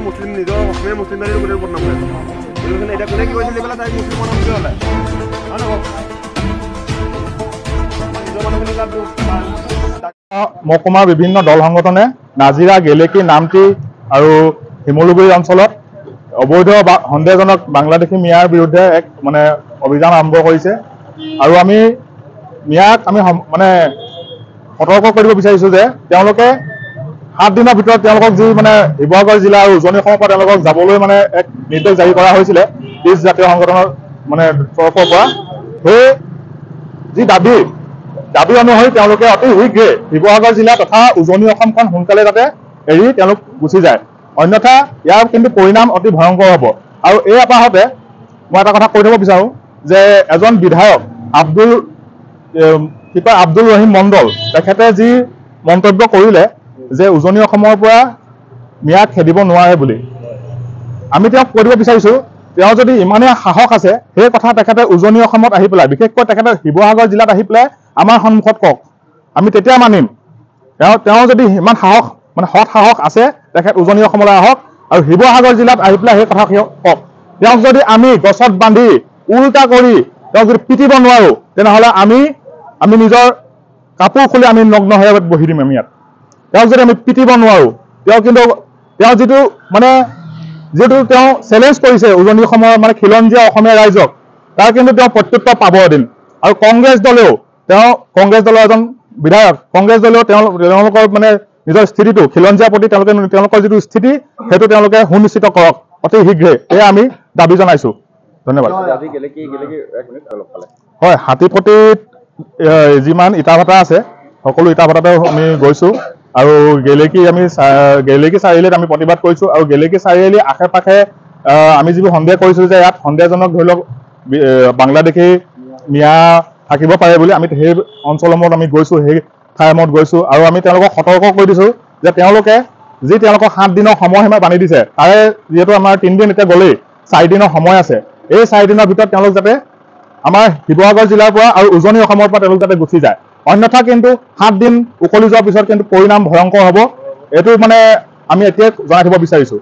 মুসলিম নিজৰ অসমীয়া মুসলিম দাঁড়িয়ে গোটেই বদনাম হৈ আছে এটা কোনে কি কৈছিল এইবেলা তাইক মুসলিম বনাম কিয় হ'লে হয় নহয় মহকুমাৰ বিভিন্ন দল সংগঠনে নাজিৰা গেলেকী নামটি আৰু শিমলুগুৰি অঞ্চলত অবৈধ বা সন্দেহজনক বাংলাদেশী মিয়াৰ বিৰুদ্ধে এক মানে অভিযান আৰম্ভ কৰিছে আৰু আমি মিয়াক আমি মানে সতৰ্ক কৰিব বিচাৰিছো যে তেওঁলোকে 7 দিনৰ ভিতৰত তেওঁলোকক যি মানে শিৱসাগৰ জিলা আৰু উজনি অসমৰ পৰা তেওঁলোকক যাবলৈ মানে এক নিৰ্দেশ জাৰি কৰা হৈছিলে 20 জাতীয় সংগঠনৰ মানে তৰফৰ পৰা সেই যি দাবী অনুসৰি তেওঁলোকে অতি শীঘ্ৰে শিৱসাগৰ জিলা তথা উজনি অসমখন সোনকালে যাতে এৰি তেওঁলোক গুচি যায় অন্যথা ইয়াৰ কিন্তু পৰিণাম অতি ভয়ংকৰ হ'ব আৰু এই আপাহতে মই এটা কথা কৈ দিব বিচাৰোঁ যে এজন বিধায়ক আব্দুল ৰহিম মণ্ডল তেখেতে যি মন্তব্য কৰিলে যে উজনি অসমৰ পৰা মিয়াক খেদিব নোৱাৰে বুলি আমি তেওঁক কৈ দিব বিচাৰিছোঁ তেওঁ যদি ইমানেই সাহস আছে সেই কথা তেখেতে উজনি অসমত আহি পেলাই বিশেষকৈ তেখেতে শিৱসাগৰ জিলাত আহি পেলাই আমাৰ সন্মুখত কওক আমি তেতিয়া মানিম তেওঁ যদি ইমান সাহস মানে সৎ সাহস আছে তেখেত উজনি অসমলৈ আহক আৰু শিৱসাগৰ জিলাত আহি পেলাই সেই কথা কওক তেওঁক যদি আমি গছত বান্ধি উল্টা কৰি তেওঁক যদি পিটিব নোৱাৰোঁ তেনেহ'লে আমি নিজৰ কাপোৰ খুলি আমি নগ্ন হৈ বহি দিম আমি ইয়াত তেওঁক যদি আমি পিটিব নোৱাৰোঁ তেওঁ যিটো তেওঁ চেলেঞ্জ কৰিছে উজনি অসমৰ মানে খিলঞ্জীয়া অসমীয়া ৰাইজক তাৰ কিন্তু তেওঁ প্ৰত্যুত্তৰ পাব এদিন আৰু কংগ্ৰেছ দলৰ এজন বিধায়ক কংগ্ৰেছ দলেও তেওঁলোকৰ মানে নিজৰ স্থিতিটো খিলঞ্জীয়াৰ প্ৰতি তেওঁলোকৰ যিটো স্থিতি সেইটো তেওঁলোকে সুনিশ্চিত কৰক অতি শীঘ্ৰে এয়া আমি দাবী জনাইছোঁ ধন্যবাদ হয় হাতীপতিত যিমান ইটা ভাটা আছে সকলো ইটা ভাটাতে আমি গৈছোঁ আৰু গেলেকী চাৰিআলিত আমি প্ৰতিবাদ কৰিছোঁ আৰু গেলেকী চাৰিআলি আশে পাশে আমি যিবোৰ সন্দেহ কৰিছোঁ যে ইয়াত সন্দেহজনক ধৰি লওক বাংলাদেশী মিয়া থাকিব পাৰে বুলি আমি সেই অঞ্চলসমূহত আমি গৈছোঁ সেই ঠাইসমূহত গৈছোঁ আৰু আমি তেওঁলোকক সতৰ্ক কৰি দিছোঁ যে তেওঁলোকে তেওঁলোকক 7 দিনৰ সময়সীমা বান্ধি দিছে তাৰে যিহেতু আমাৰ 3 দিন এতিয়া গ'লেই 4 দিনৰ সময় আছে এই 4 দিনৰ ভিতৰত তেওঁলোক যাতে আমাৰ শিৱসাগৰ জিলাৰ পৰা আৰু উজনি অসমৰ পৰা তেওঁলোক যাতে গুচি যায় অন্যথা কিন্তু 7 দিন উকলি যোৱাৰ পিছত কিন্তু পৰিণাম ভয়ংকৰ হ'ব এইটো মানে আমি এতিয়া জনাই দিব বিচাৰিছোঁ।